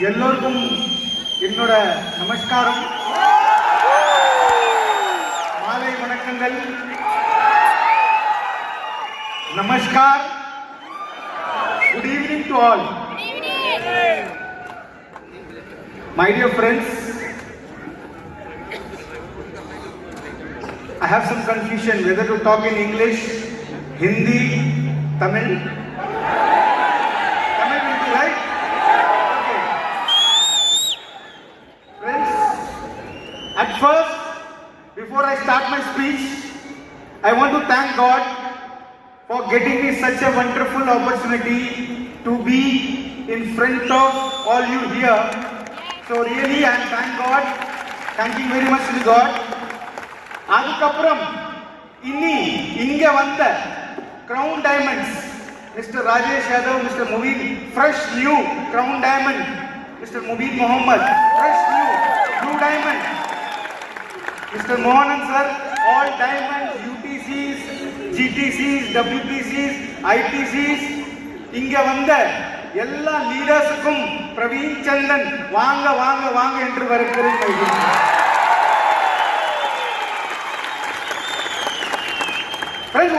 எல்லோருக்கும் என்னோட நமஸ்காரம், மாலை வணக்கங்கள். நமஸ்கார். Good evening to all. My dear friends, I have some confusion whether to talk in English, Hindi, Tamil. Tamil will be right? Okay. Friends, at first, before I start my speech, I want to thank God for getting me such a wonderful opportunity to be in front of all you here. So really I thank God, thanking very much to God. அதுக்கப்புறம் இனி இங்க வந்த crown diamonds, mister Rajesh Yadav, mister Mubeen, fresh new crown diamond, mister Mubeen Mohammed, fresh new blue diamond, mister மோகனன் sir, all diamonds, யூடிசிஸ், ஜிடிசிஸ், டபிள்யூடிசிஸ், ஐடிசிஸ், இங்க வந்த எல்லா லீடர்ஸுக்கும் பிரவீன் சந்தன் வாங்க வாங்க வாங்க என்று வரவேற்கிறேன்.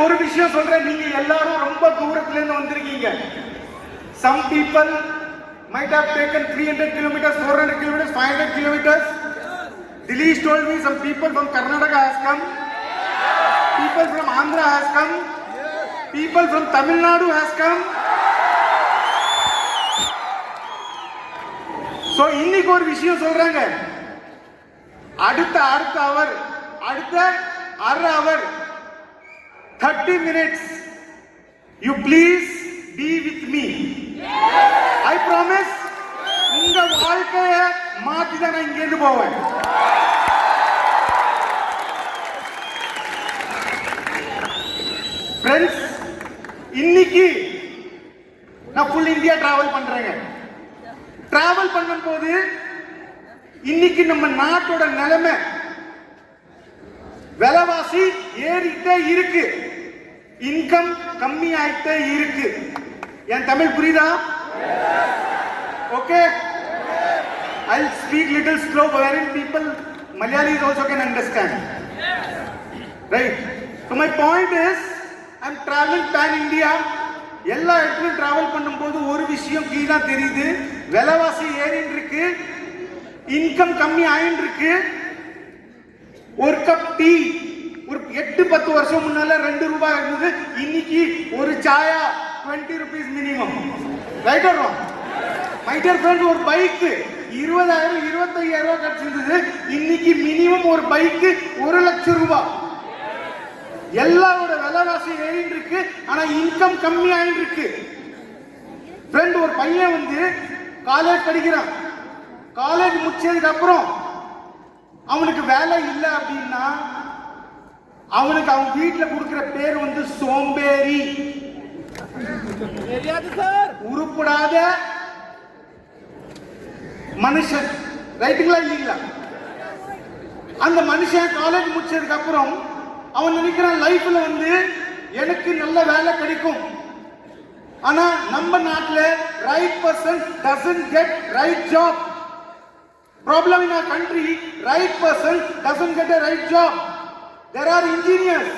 ஒரு விஷயம் சொல்றேன், நீங்க எல்லாரும் ரொம்ப தூரத்துல இருந்து வந்திருக்கீங்க. Some people might have taken 300 kilometers, 400 kilometers, 500 kilometers. Dilesh told me some people from Karnataka has come, people from Andhra has come, people from Tamil Nadu has come. So இன்னைக்கு ஒரு விஷயம் சொல்றாங்க, அடுத்த அவர் அடுத்த அரை அவர் 30 minutes, you please be with me. I promise, உங்க வாழ்க்கையை மாத்தி தான் நான் இங்க இருந்து போவேன். Friends, இன்னைக்கு நான் ஃபுல் இந்தியா டிராவல் பண்றேங்க. டிராவல் பண்ணும்போது இன்னைக்கு நம்ம நாட்டோட நிலைமை, விலைவாசி ஏறிட்டே இருக்கு, இன்கம் கம்மி ஆயிட்டே இருக்கு. என் தமிழ் புரியுதா? Okay, I'll speak little slow wherein people Malayalis also can understand. Right? So my point is, I'm traveling pan India. எல்லா இடத்துலயும் டிராவல் பண்ணும்போது ஒரு விஷயம் கிளீனா தெரியுது, விலைவாசி ஏறிட்டு இருக்கு, இன்கம் கம்மி ஆயிட்டு இருக்கு. ஒரு கப் டீ ஒரு 8-10 வருஷம் முன்னால 2 ரூபாய் இருந்தது, இன்னைக்கு ஒரு சாயா 20 rupees minimum. Right or wrong? My dear friends, ஒரு பைக் 20,000-25,000 ரூபாய் கிடைச்சிருந்தது, இன்னைக்கு மினிமம் ஒரு பைக் 1 லட்சம் ரூபாய். எல்லாரோட விலைவாசி ஏறிட்டு இருக்கு, ஆனா இன்கம் கம்மி ஆயிட்டு இருக்கு. ஃப்ரெண்ட், ஒரு பையன் வந்து காலேஜ் படிக்கிறான், காலேஜ் முடிச்சதுக்கு அப்புறம் அவனுக்கு வேலை இல்லை அப்படின்னா அவனுக்கு அவன் வீட்டுல கொடுக்கிற பேர் வந்து சோம்பேறி, உருப்படாத மனுஷன். ரைட்டுங்களா இல்லீங்களா? அந்த மனுஷன் காலேஜ் முடிச்சதுக்கு அப்புறம் அவன் நினைக்கிறான் லைஃப்ல வந்து எனக்கு நல்ல வேலை கிடைக்கும். ஆனா நம்ம நாட்டுல right person doesn't get right job. Problem in our country, right person doesn't get a right job. There are engineers.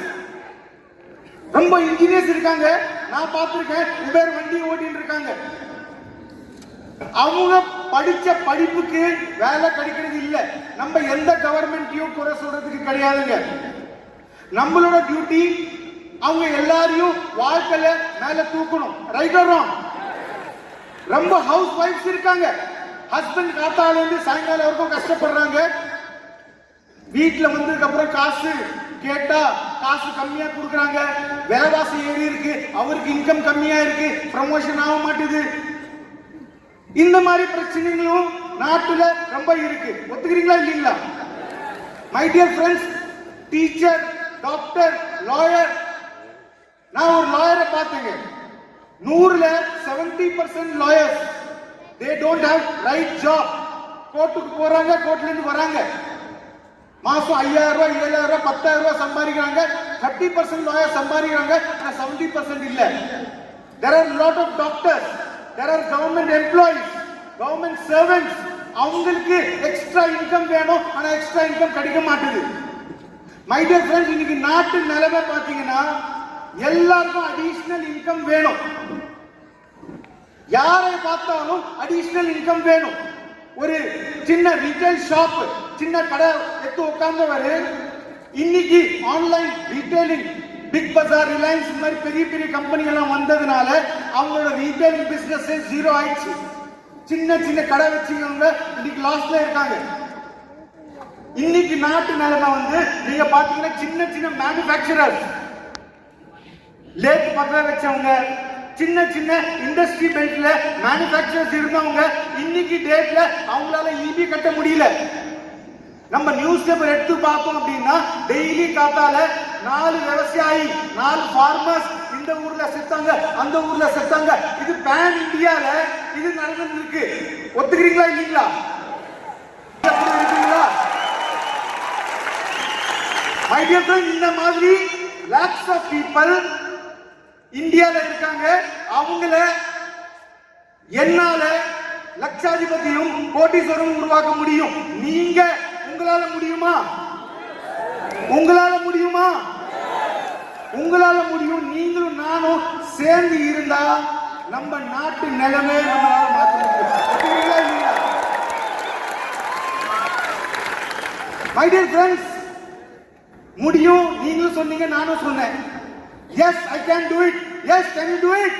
ரொம்ப இன்ஜினியர்ஸ் இருக்காங்க, நான் பார்த்திருக்கேன். உபேர் வண்டி ஓட்டிட்டு இருக்காங்க. அவங்க படிச்ச படிப்புக்கு வேலை கிடைக்கிறது இல்ல. நம்ம எந்த கவர்மெண்ட்டையும் குறை சொல்றதுக்கு கிடையாதுங்க. நம்மளோட டியூட்டி அவங்க எல்லாரையும் வாழ்க்கையில மேல தூக்கணும். Right or wrong? ரொம்ப ஹவுஸ் வைஃப்ஸ் இருக்காங்க, ஹஸ்பண்ட் காத்தால இருந்து சாயங்காலம் வரைக்கும் கஷ்டப்படுறாங்க. வீட்டுல வந்ததுக்கு அப்புறம் காசு கேட்டா காசு கம்மியா கொடுக்குறாங்க, விலைவாசி ஏறி இருக்கு, அவருக்கு இன்கம் கம்மியா இருக்கு, ப்ரமோஷன் ஆக மாட்டேது. இந்த மாதிரி பிரச்சனைகளும் நாட்டுல ரொம்ப இருக்கு. ஒத்துக்கிறீங்களா இல்லீங்களா? My dear friends, teacher, doctor, lawyer, நான் ஒரு லாயரை பார்த்தேங்க. 100ல 70% lawyers they don't have right job. கோர்ட்டுக்கு போறாங்க, கோர்ட்ல இருந்து வராங்க, மாசம் 5,000 ரூபாய், 7,000 ரூபாய், 10,000 ரூபாய் சம்பாதிக்கிறாங்க. 30% லாயர் சம்பாதிக்கிறாங்க, ஆனா 70% இல்ல. There are lot of doctors, there are government employees, government servants அவங்களுக்கு எக்ஸ்ட்ரா இன்கம் வேணும், ஆனா எக்ஸ்ட்ரா இன்கம் கிடைக்க மாட்டுது. மை டியர் ஃப்ரெண்ட்ஸ், இன்னைக்கு நாட்டு நிலைமை பாத்தீங்கன்னா எல்லாருக்கும் அடிஷனல் இன்கம் வேணும். யாரை பார்த்தாலும் அடிஷனல் இன்கம் வேணும். ஒரு சின்ன ரீட்டைல் ஷாப், சின்ன கடை எடுத்து உட்கார்ந்தவர் இன்னைக்கு ஆன்லைன் ரீட்டைலிங், பிக் பஜார், ரிலையன்ஸ் மாதிரி பெரிய பெரிய கம்பெனி எல்லாம் வந்ததுனால அவங்களோட ரீட்டைலிங் பிசினஸ் ஜீரோ ஆயிடுச்சு. சின்ன சின்ன கடை வச்சுக்கிறவங்க இன்னைக்கு லாஸ்ட்ல இருக்காங்க. இன்னைக்கு நாட்டு நிலைமை நீங்க பாத்தீங்கன்னா சின்ன சின்ன மேனுஃபேக்சரர்ஸ், லேத் பக்கத்துல வச்சவங்க, சின்ன சின்ன இண்டஸ்ட்ரி பெல்ட்ல மேனுஃபேக்சரர்ஸ் இருந்தவங்க இன்னைக்கு டேட்ல அவங்களால ஈபி கட்ட முடியல. நம்ம நியூஸ் பேப்பர் எடுத்து பார்த்தோம் அப்படின்னா டெய்லி காத்தால 4 விவசாயி, 4 ஃபார்மர்ஸ் இந்த ஊர்ல செத்தாங்க, அந்த ஊர்ல செத்தாங்க. இது பேன் இந்தியால இது நடந்துட்டு இருக்கு. ஒத்துக்கிறீங்களா இல்லீங்களா? மை டியர் ஃப்ரெண்ட், இந்த மாதிரி லாக்ஸ் ஆஃப் பீப்பிள் இந்தியால இருக்காங்க. அவங்கள என்னால லட்சாதிபதியும் கோடீஸ்வரரும் உருவாக்க முடியும். நீங்க உங்களால முடியுமா? உங்களால முடியுமா? உங்களால முடியும். நீங்களும் நானும் சேர்ந்து இருந்தா நம்ம நாட்டு நிலைமை நம்மளால மாற்ற முடியும். மை டியர் ஃப்ரெண்ட்ஸ், முடியும். நீங்களும் சொன்னீங்க, நானும் சொன்னேன். Yes, I can do it. Yes, can you do it?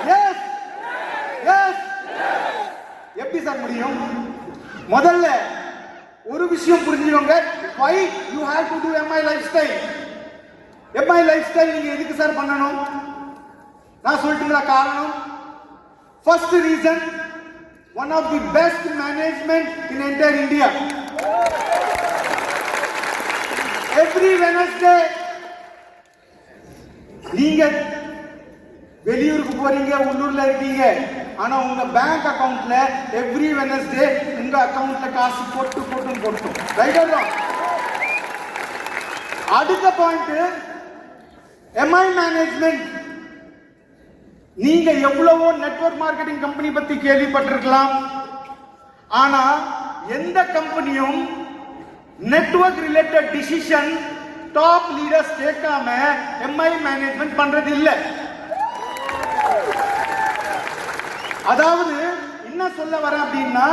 Yes. Yes. எப்படி சார் முடியும்? முதல்ல ஒரு விஷயம் புரிஞ்சுக்கோங்க. Why you have to do MI lifestyle? MI lifestyle நீங்க எதுக்கு சார் பண்ணணும்? நான் சொல்லிட்டுங்களா காரணம்? First reason, one of the best management in entire India. Every Wednesday நீங்க வெளியூருக்கு போறீங்க, உள்ளூர்ல இருக்கீங்க, ஆனா உங்க பேங்க் அக்கவுண்ட்ல எவ்ரி வெனஸ்டே உங்க அக்கவுண்ட்ல காசு போட்டு ரைட் ஆர் ராங்? அடுத்த பாயிண்ட், எம்ஐ மேனேஜ்மெண்ட். நீங்க எவ்வளவோ நெட்வொர்க் மார்க்கெட்டிங் கம்பெனி பத்தி கேள்விப்பட்டிருக்கலாம், ஆனா எந்த கம்பெனியும் network related decision top leaders கேட்காம எம்ஐ மேனேஜ்மெண்ட் பண்றது இல்ல. அதாவது என்ன சொல்ல வரேன் அப்படின்னா,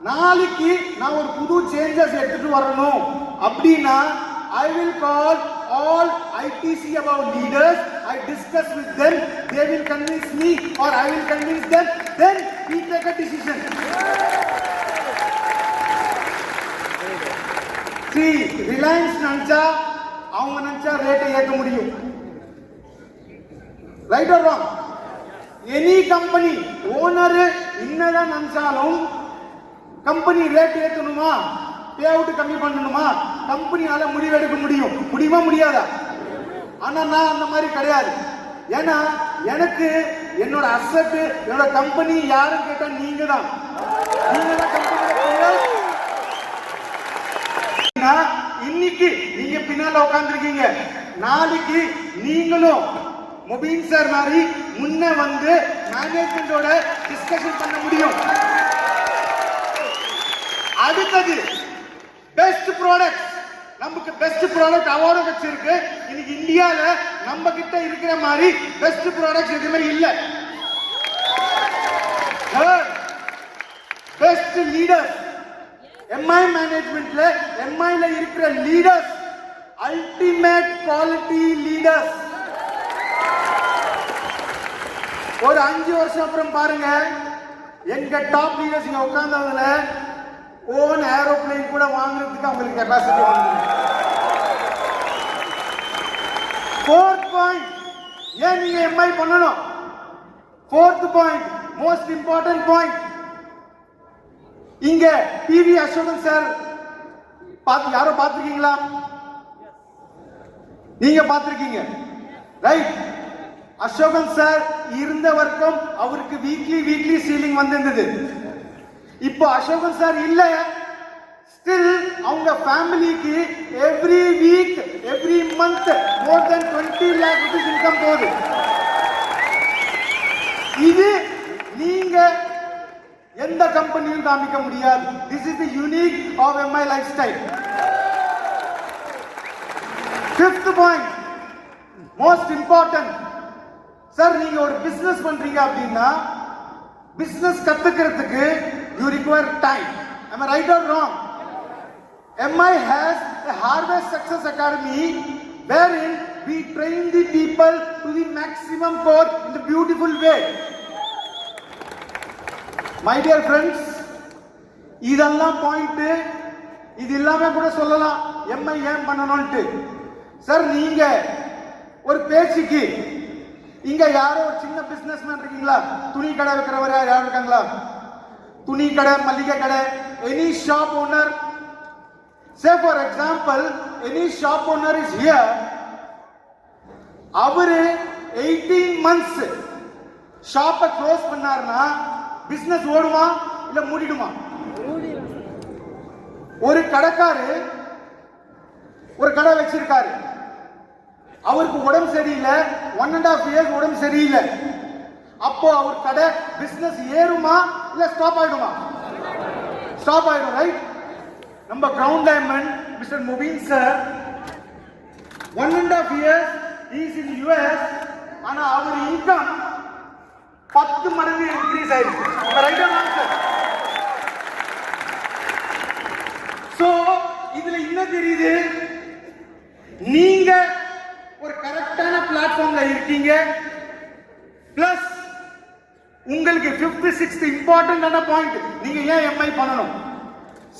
நாளைக்கு நான் ஒரு புது சேஞ்சஸ் எடுத்துட்டு வரணும் அப்படின்னா I will call all ITC about leaders. I discuss with them. They will convince me or I will convince them. Then we take a decision. See, Reliance நினைச்சா அவங்க நினைச்சா ரேட்டை ஏற்ற முடியும். Right or wrong? Any company owner என்னதான் நினைச்சாலும் company rate ஏற்றணுமா, payout கம்மி பண்ணணுமா, கம்பெனியால முடிவெடுக்க முடியுமா முடியாதா? ஆனா நான் அந்த மாதிரி கிடையாது. ஏன்னா எனக்கு என்னோட அசெட், என்னோட கம்பெனி யாரும் கேட்டா நீங்க தான் இன்னைக்கு நீங்க பின்னால உட்கார்ந்துருக்கீங்க, நாளைக்கு நீங்களும் மொபீன் சார் மாதிரி முன்ன மேனேஜ்மெண்டோட டிஸ்கஷன் பண்ண முடியும். அடுத்தது பெஸ்ட் ப்ராடக்ட். நமக்கு பெஸ்ட் ப்ராடக்ட் அவார்டு வச்சிருக்கு. இன்னைக்கு இந்தியால நம்ம கிட்ட இருக்கிற மாதிரி பெஸ்ட் ப்ராடக்ட் எதுவுமே இல்ல. பெஸ்ட் லீடர் எம்ஐ மேனேஜ்மெண்ட்ல, எம்ஐல இருக்கிற லீடர்ஸ் அல்டிமேட் குவாலிட்டி லீடர்ஸ். ஒரு 5 வருஷம் அப்புறம் பாருங்க, எங்க டாப் லீடர்ஸ் இங்க உட்கார்ந்ததுல ஓன் ஏரோப்ளேன் கூட வாங்குறதுக்கு அவங்களுக்கு கெபாசிட்டி வந்துருக்கு. 4th பாயிண்ட், ஏன் நீங்க எம்ஐ பண்ணணும்? 4th point, most important point. இங்க டிவி அசோகன் சார் யாரோ பார்த்திருக்கீங்களா? நீங்க பார்த்திருக்கீங்க, ரைட்? அசோகன் சார் இருந்த வரைக்கும் அவருக்கு வீக்லி சீலிங் வந்திருந்தது. இப்போ அசோகன் சார் இல்ல, ஸ்டில் அவங்க ஃபேமிலிக்கு எவ்ரி வீக் எவ்ரி மந்த் மோர் தென் 20 lakh rupees இன்கம் போகுது. இது நீங்க எந்த கம்பெனியும் காமிக்க முடியாது. This is the unique of MI lifestyle. Fifth point, most important. Sir நீங்க ஒரு பிசினஸ் பண்றீங்க அப்படின்னா பிசினஸ் கத்துக்கிறதுக்கு you require time. Am I right or wrong? MI has a Harvest Success Academy wherein we train the people to the maximum core in the beautiful way. My dear friends, இதெல்லாம் point, இது எல்லாமே கூட சொல்லலாம் MI ஏன் பண்ணணும்ட்டு. Sir நீங்க ஒரு பேச்சுக்கு இங்க யாரோ ஒரு சின்ன பிசினஸ்மேன் இருக்கீங்களா, துணி கடை வைக்கிறவர் யாரும் இருக்காங்களா, துணி கடை, மல்லிகை கடை, any shop owner, say for example any shop owner is here, அவரு 18 months ஷாப்பை க்ளோஸ் பண்ணாருன்னா பிசினஸ் ஓடுமா இல்ல மூடிடுமா? ஒரு கடைக்காரு ஒரு கடை வச்சிருக்காரு, அவருக்கு உடம்பு சரியில்லை, 1.5 years உடம்பு சரியில்லை, அப்போ அவர் கடை பிசினஸ் ஏறுமா இல்ல ஸ்டாப் ஆயிடுமா? ஸ்டாப் ஆயிடும், ரைட்? நம்ம crown diamond mister Mubeen sir 1.5 years is in US, ஆனா அவர் இன்கம் 10 மடங்கு இன்க்ரீஸ் ஆயிருக்கு. Right or wrong sir? So இதுல என்ன தெரியுது, நீங்க ஒரு கரெக்டான பிளாட்ஃபார்ம்ல இருக்கீங்க, பிளஸ் உங்களுக்கு 5th 6th இம்பார்ட்டன்டான பாயிண்ட், நீங்க ஏன் MI பண்ணணும்.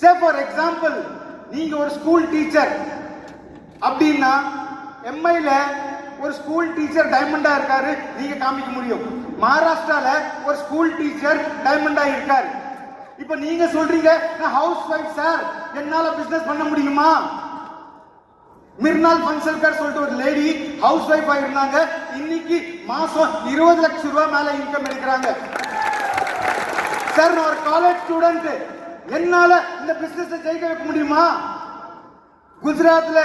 சே ஃபார் எக்ஸாம்பிள் நீங்க ஒரு ஸ்கூல் டீச்சர் அப்படின்னா MIல ஒரு ஸ்கூல் டீச்சர் டைமண்டா இருக்காரு, நீங்க காமிக்க முடியும். மகாராஷ்டிரால ஒரு ஸ்கூல் டீச்சர் டைமண்டா இருக்காரு. இப்ப நீங்க சொல்றீங்க நான் ஹவுஸ் வைஃப் சார், என்னால பிசினஸ் பண்ண முடியுமா? மிர்னால் பன்சல்கர் சொல்லிட்டு ஒரு லேடி ஹவுஸ் வைஃப் இருந்தாங்க, இன்னைக்கு மாசம் 20 லட்சம் ரூபாய் மேல இன்கம் எடுக்கிறாங்க. சார் நான் ஒரு காலேஜ் ஸ்டூடெண்ட், என்னால இந்த பிசினஸ் ஜெயிக்க வைக்க முடியுமா? குஜராத்ல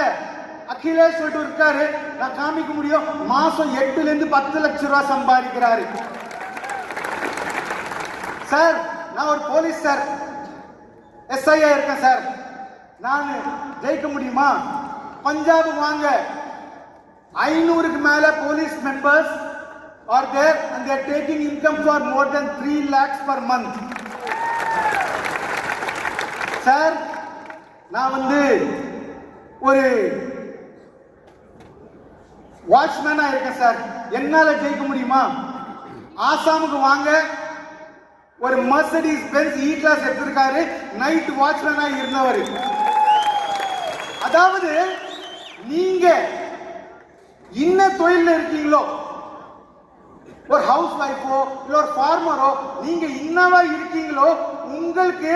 அகிலேஷ் சொல்லிட்டு இருக்காரு, நான் காமிக்க முடியும், மாசம் 8 ல இருந்து 10 லட்சம் ரூபாய் சம்பாதிக்கிறாரு. சார் நான் ஒரு போலீஸ் சார், SI இருக்கேன் சார், நான் ஜெயிக்க முடியுமா? பஞ்சாப் வாங்க, 500க்கு மேல police members are there and they are taking income for more than 3 lakhs per month. Sir நான் ஒரு வாட்ச்மேனா இருக்கேன் சார், என்னால ஜெயிக்க முடியுமா? ஆசாமுக்கு வாங்க, ஒரு மெர்சிடிஸ் பென்ஸ் E கிளாஸ் எடுத்திருக்காரு, நைட் வாட்ச்மேனா இருந்தவர். அதாவது நீங்க என்ன தொழில இருக்கீங்களோ, ஒரு ஹவுஸ் வைஃபோ இல்ல ஒரு ஃபார்மரோ, நீங்க என்னவா இருக்கீங்களோ உங்களுக்கு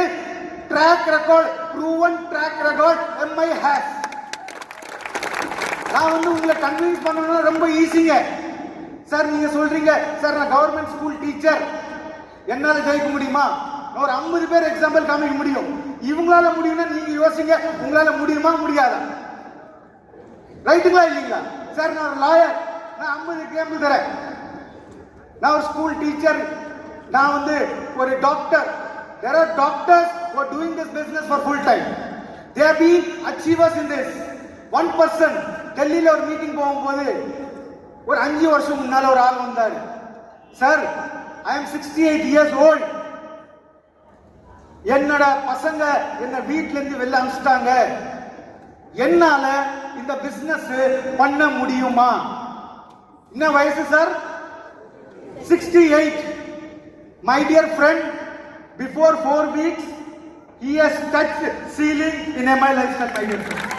track record, proven track record MI has. நான் உங்களை கன்வின்ஸ் பண்ணணும்னா ரொம்ப ஈஸிங்க. சார் நீங்க சொல்றீங்க சார் நான் கவர்மெண்ட் ஸ்கூல் டீச்சர், என்னால ஜெயிக்க முடியுமா? நான் ஒரு 50 பேர் எக்ஸாம்பிள் காமிக்க முடியும். இவங்களால முடியும்னா நீங்க யோசிங்க, உங்களால முடியுமா முடியாதா? ரைட்டுங்களா இல்லீங்களா? சார் நான் ஒரு லாயர், நான் 50 எக்ஸாம்பிள் தரேன். நான் ஒரு ஸ்கூல் டீச்சர், நான் ஒரு doctor. There are doctors who are doing this business for full time. They have been achievers in this. One person டெல்லியில ஒரு மீட்டிங் போகும்போது ஒரு 5 வருஷம் முன்னால ஒரு ஆள் வந்தார். Sir I am 68 years old. என்னோட பசங்க என்ன வீட்ல இருந்து வெளில அனுப்பிச்சிட்டாங்க, என்னால இந்த பிசினஸ் பண்ண முடியுமா? என்ன வயசு sir? 68. My dear friend, before 4 weeks he has touched ceiling in MI lifestyle. My dear friend.